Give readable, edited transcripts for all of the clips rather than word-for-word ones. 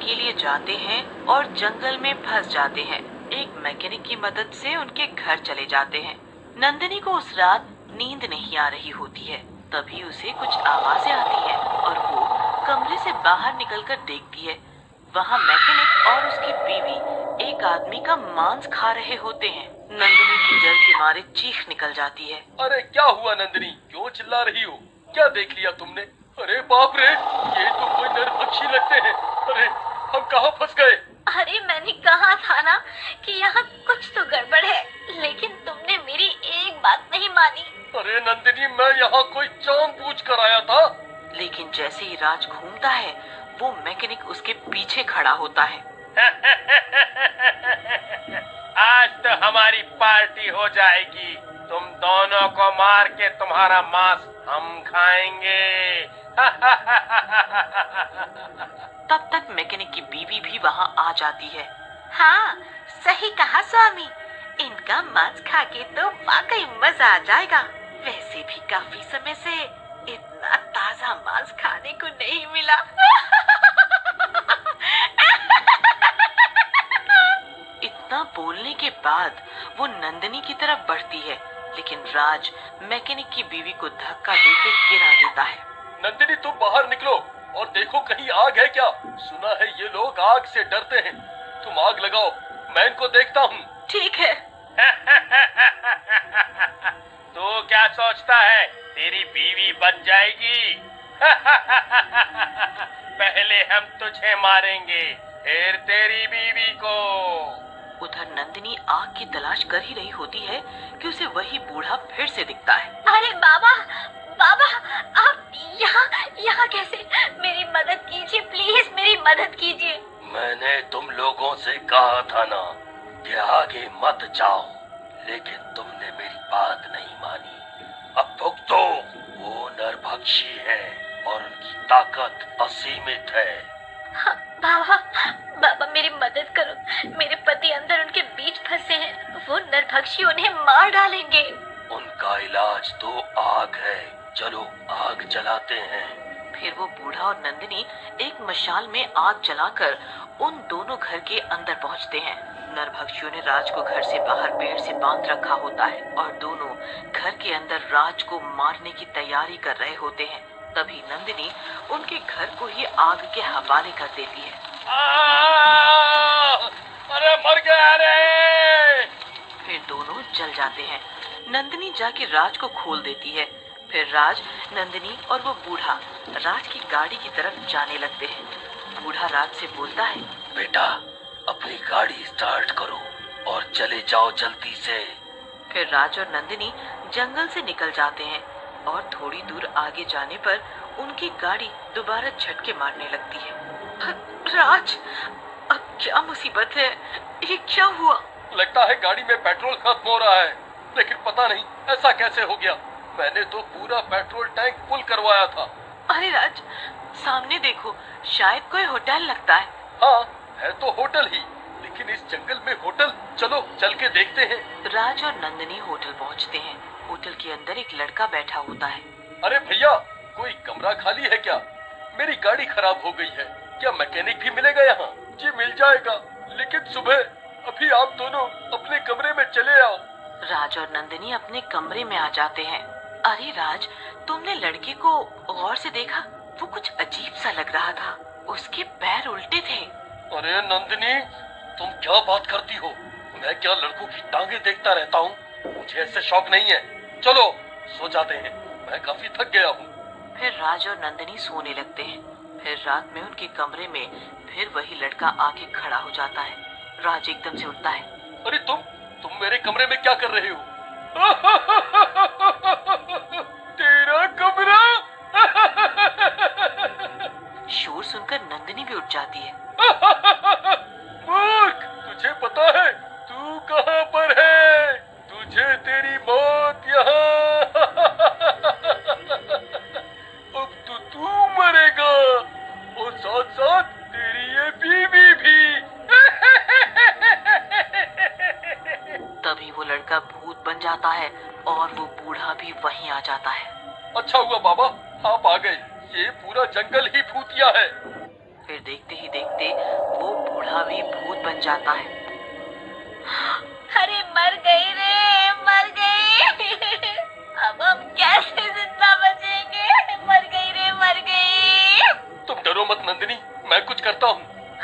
के लिए जाते हैं और जंगल में फंस जाते हैं। एक मैकेनिक की मदद से उनके घर चले जाते हैं। नंदिनी को उस रात नींद नहीं आ रही होती है। तभी उसे कुछ आवाजें आती हैं और वो कमरे से बाहर निकलकर देखती है। वहाँ मैकेनिक और उसकी बीवी एक आदमी का मांस खा रहे होते हैं। नंदिनी की डर के मारे चीख निकल जाती है। अरे क्या हुआ नंदिनी, क्यों चिल्ला रही हो? क्या देख लिया तुमने? अरे बाप रे, ये तो कोई नरभक्षी लगते हैं। अरे हम कहाँ फंस गए? अरे मैंने कहा था ना कि यहाँ कुछ तो गड़बड़ है, लेकिन तुमने मेरी एक बात नहीं मानी। अरे नंदिनी, मैं यहाँ कोई जानबूझ कर आया था। लेकिन जैसे ही राज घूमता है वो मैकेनिक उसके पीछे खड़ा होता है। आज तो हमारी पार्टी हो जाएगी। तुम दोनों को मार के तुम्हारा मांस हम खाएंगे। तब तक मैकेनिक की बीवी भी वहाँ आ जाती है। हाँ, सही कहा स्वामी, इनका मांस खा के तो वाकई मजा आ जाएगा। वैसे भी काफी समय से इतना ताजा मांस खाने को नहीं मिला। इतना बोलने के बाद वो नंदिनी की तरफ बढ़ती है, लेकिन राज मैकेनिक की बीवी को धक्का देके गिरा देता है। नंदिनी तुम बाहर निकलो और देखो कहीं आग है क्या। सुना है ये लोग आग से डरते हैं। तुम आग लगाओ, मैं इनको देखता हूँ। ठीक है। तू क्या सोचता है तेरी बीवी बच जाएगी? पहले हम तुझे मारेंगे, फिर तेरी बीवी को। उधर नंदिनी आग की तलाश कर ही रही होती है कि उसे वही बूढ़ा फिर से दिखता है। अरे बाबा, बाबा, आप यहाँ कैसे? मेरी मदद कीजिए प्लीज, मेरी मदद कीजिए। मैंने तुम लोगों से कहा था ना कि आगे मत जाओ, लेकिन तुमने मेरी बात नहीं मानी। अब भुगतो। वो नरभक्षी है और उनकी ताकत असीमित है। हाँ, बाबा मेरी मदद करो। मेरे पति अंदर उनके बीच फंसे हैं। वो नरभक्षी उन्हें मार डालेंगे। उनका इलाज तो आग है। चलो आग जलाते हैं। फिर वो बूढ़ा और नंदिनी एक मशाल में आग जलाकर उन दोनों घर के अंदर पहुंचते हैं। नरभक्षियों ने राज को घर से बाहर पेड़ से बांध रखा होता है और दोनों घर के अंदर राज को मारने की तैयारी कर रहे होते हैं। तभी नंदिनी उनके घर को ही आग के हवाले कर देती है। अरे मर गया रे! फिर दोनों जल जाते हैं। नंदिनी जाके राज को खोल देती है। फिर राज, नंदिनी और वो बूढ़ा राज की गाड़ी की तरफ जाने लगते हैं। बूढ़ा राज से बोलता है, बेटा अपनी गाड़ी स्टार्ट करो और चले जाओ जल्दी से। फिर राज और नंदिनी जंगल से निकल जाते हैं और थोड़ी दूर आगे जाने पर उनकी गाड़ी दोबारा झटके मारने लगती है। राज, अब क्या मुसीबत है? ये क्या हुआ? लगता है गाड़ी में पेट्रोल खत्म हो रहा है, लेकिन पता नहीं ऐसा कैसे हो गया। मैंने तो पूरा पेट्रोल टैंक फुल करवाया था। अरे राज, सामने देखो, शायद कोई होटल लगता है। हाँ, है तो होटल ही, लेकिन इस जंगल में होटल? चलो चल के देखते हैं। राज और नंदिनी होटल पहुंचते हैं। होटल के अंदर एक लड़का बैठा होता है। अरे भैया, कोई कमरा खाली है क्या? मेरी गाड़ी खराब हो गई है, क्या मैकेनिक भी मिलेगा यहाँ? जी मिल जाएगा, लेकिन सुबह। अभी आप दोनों अपने कमरे में चले आओ। राज और नंदिनी अपने कमरे में आ जाते हैं। अरे राज, तुमने लड़के को गौर से देखा? वो कुछ अजीब सा लग रहा था। उसके पैर उल्टे थे। अरे नंदिनी, तुम क्या बात करती हो? मैं क्या लड़कों की टांगे देखता रहता हूँ? मुझे ऐसे शौक नहीं है। चलो सो जाते हैं, मैं काफी थक गया हूँ। फिर राज और नंदिनी सोने लगते हैं। फिर रात में उनके कमरे में फिर वही लड़का आके खड़ा हो जाता है। राज एकदम से उठता है। अरे तुम मेरे कमरे में क्या कर रहे हो? तेरा कमरा? शोर सुनकर नंदिनी भी उठ जाती है। मूर्ख, तुझे पता है तू कहाँ पर है? तुझे तेरी मौत यहाँ। अब तो तू मरेगा और साथ साथ तेरी ये बीवी भी। तभी वो लड़का भूत बन जाता है और वो बूढ़ा भी वहीं आ जाता है। अच्छा हुआ बाबा, आप आ गए। ये पूरा जंगल ही भूतिया है। फिर देखते ही देखते वो बूढ़ा भी भूत बन जाता है। अरे मर गई रे, मर गई। अब हम कैसे जिंदा बचेंगे? मर गई रे, मर गई। तुम डरो मत नंदिनी, मैं कुछ करता हूँ।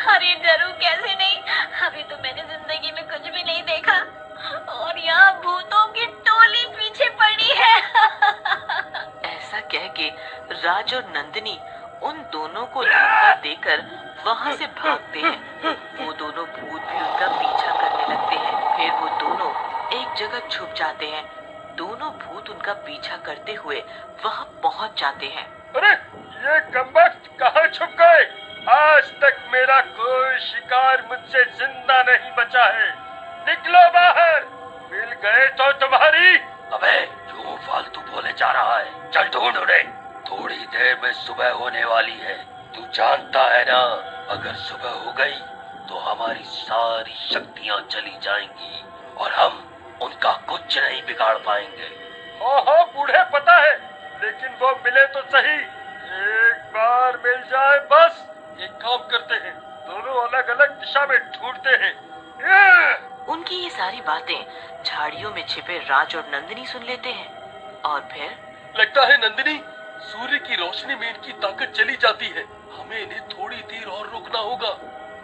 अरे डरूं कैसे नहीं, अभी तो मैंने जिंदगी में कुछ भी नहीं देखा और यहाँ भूतों की टोली पीछे पड़ी है। ऐसा कह के राज और नंदिनी उन दोनों को धोखा देकर वहाँ से भागते हैं। वो दोनों भूत भी उनका पीछा करने लगते हैं। फिर वो दोनों एक जगह छुप जाते हैं। दोनों भूत उनका पीछा करते हुए वहाँ पहुँच जाते हैं। अरे ये कमबख्त कहाँ छुप गए? आज तक मेरा कोई शिकार मुझसे जिंदा नहीं बचा है। निकलो बाहर, मिल गए तो तुम्हारी। अबे क्यों फालतू बोले जा रहा है? चल ढूंढ उन्हें, थोड़ी देर में सुबह होने वाली है। तू जानता है ना, अगर सुबह हो गई तो हमारी सारी शक्तियाँ चली जाएंगी और हम उनका कुछ नहीं बिगाड़ पाएंगे। हाँ बूढ़े पता है, लेकिन वो मिले तो सही। एक बार मिल जाए बस। एक काम करते हैं, दोनों अलग अलग दिशा में ढूंढते हैं। उनकी ये सारी बातें झाड़ियों में छिपे राज और नंदिनी सुन लेते हैं और फिर लगता है नंदिनी, सूर्य की रोशनी में इनकी ताकत चली जाती है। हमें इन्हें थोड़ी देर और रोकना होगा,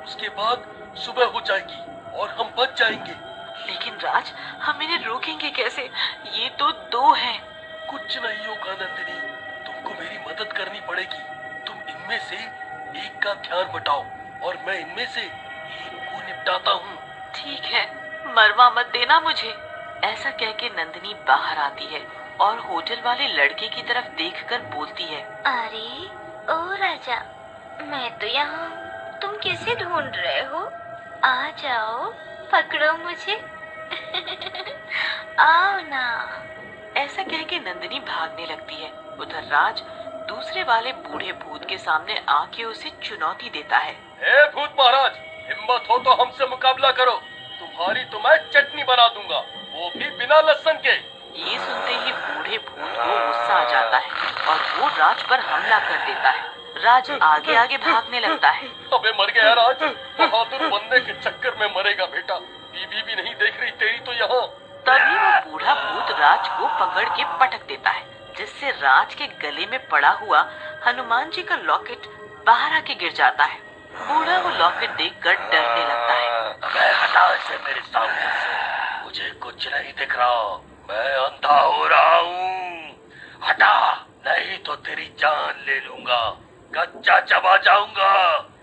उसके बाद सुबह हो जाएगी और हम बच जाएंगे। लेकिन राज, हम इन्हें रोकेंगे कैसे? ये तो दो हैं। कुछ नहीं होगा नंदिनी, तुमको मेरी मदद करनी पड़ेगी। तुम इनमें से एक का ध्यान बटाओ और मैं इनमें से एक को निपटाता हूँ। ठीक है, मरवा मत देना मुझे। ऐसा कह के नंदिनी बाहर आती है और होटल वाले लड़के की तरफ देखकर बोलती है, अरे ओ राजा, मैं तो यहाँ हूँ, तुम किसे ढूंढ रहे हो? आ जाओ, पकड़ो मुझे। आओ ना। ऐसा कह के नंदिनी भागने लगती है। उधर राज दूसरे वाले बूढ़े भूत के सामने आके उसे चुनौती देता है। ए भूत महाराज, हिम्मत हो तो हमसे मुकाबला करो। तुम्हारी तो मैं चटनी बना दूंगा, वो भी बिना लहसुन के। ये सुनते ही बूढ़े भूत को गुस्सा आ जाता है और वो राज पर हमला कर देता है। राज आगे आगे भागने लगता है। अबे मर गया राज, बहादुर बनने के चक्कर में मरेगा बेटा। बीबी भी नहीं देख रही तेरी तो यहाँ। तभी वो बूढ़ा भूत राज को पकड़ के पटक देता है, जिससे राज के गले में पड़ा हुआ हनुमान जी का लॉकेट बाहर आके गिर जाता है। बूढ़ा वो लॉकेट देखकर डरने लगता है। अबे हटा इसे मेरे सामने से, मुझे कुछ नहीं दिख रहा, मैं अंधा हो रहा हूँ। हटा, नहीं तो तेरी जान ले लूंगा, कच्चा चबा जाऊंगा।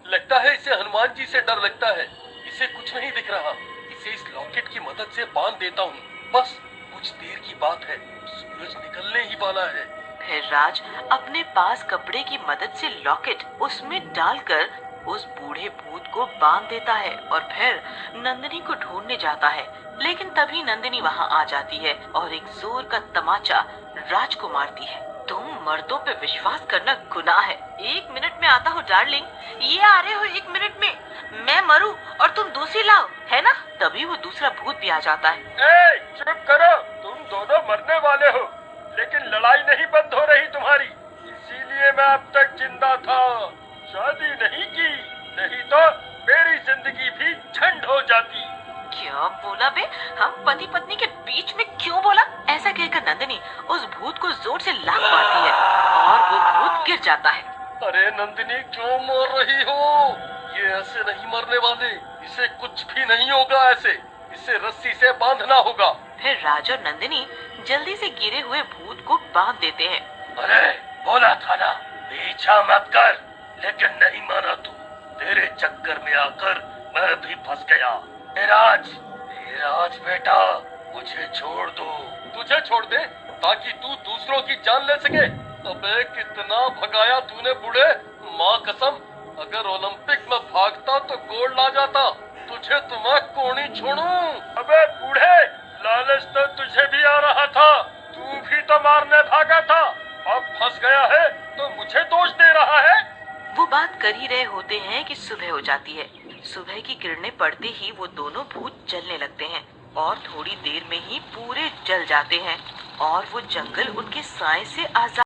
लगता है इसे हनुमान जी से डर लगता है। इसे कुछ नहीं दिख रहा, इसे इस लॉकेट की मदद से बांध देता हूँ। बस कुछ देर की बात है, सूरज निकलने ही वाला है। फिर राज अपने पास कपड़े की मदद से लॉकेट उसमें डालकर उस बूढ़े भूत को बांध देता है और फिर नंदिनी को ढूंढने जाता है। लेकिन तभी नंदिनी वहाँ आ जाती है और एक जोर का तमाचा राज को मारती है। तुम मर्दों पे विश्वास करना गुनाह है। 1 मिनट में आता हूँ डार्लिंग। ये आ रहे हो 1 मिनट में, मैं मरूं और तुम दूसरी लाओ, है ना? तभी वो दूसरा भूत भी आ जाता है। ए, चुप करो, तुम दोनों मरने वाले हो, लेकिन लड़ाई नहीं बंद हो रही तुम्हारी, इसीलिए मैं अब तक जिंदा था। शादी नहीं की, नहीं तो मेरी जिंदगी भी झंड हो जाती। क्या बोला बे? हम पति पत्नी के बीच में क्यों बोला? ऐसा कहकर नंदिनी उस भूत को जोर से लात मारती है और वो भूत गिर जाता है। अरे नंदिनी, क्यों मार रही हो? ये ऐसे नहीं मरने वाले, इसे कुछ भी नहीं होगा। ऐसे इसे रस्सी से बांधना होगा। फिर राज और नंदिनी जल्दी से गिरे हुए भूत को बांध देते हैं। अरे बोला था ना, पीछा मत कर, लेकिन नहीं माना तू। तेरे चक्कर में आकर मैं भी फंस गया। राज बेटा, मुझे छोड़ दो। तुझे छोड़ दे ताकि तू दूसरों की जान ले सके? अबे कितना भगाया तूने बूढ़े, माँ कसम, अगर ओलंपिक में भागता तो गोल्ड ला जाता। तुझे तो मैं कोनी छोड़ूं। अबे बूढ़े, लालच तो तुझे भी आ रहा था, तू भी तो मारने भागा था। अब फंस गया है तो मुझे दोष दे रहा है। वो बात कर ही रहे होते हैं कि सुबह हो जाती है। सुबह की किरणें पड़ते ही वो दोनों भूत जलने लगते हैं और थोड़ी देर में ही पूरे जल जाते हैं और वो जंगल उनके साए से आजाद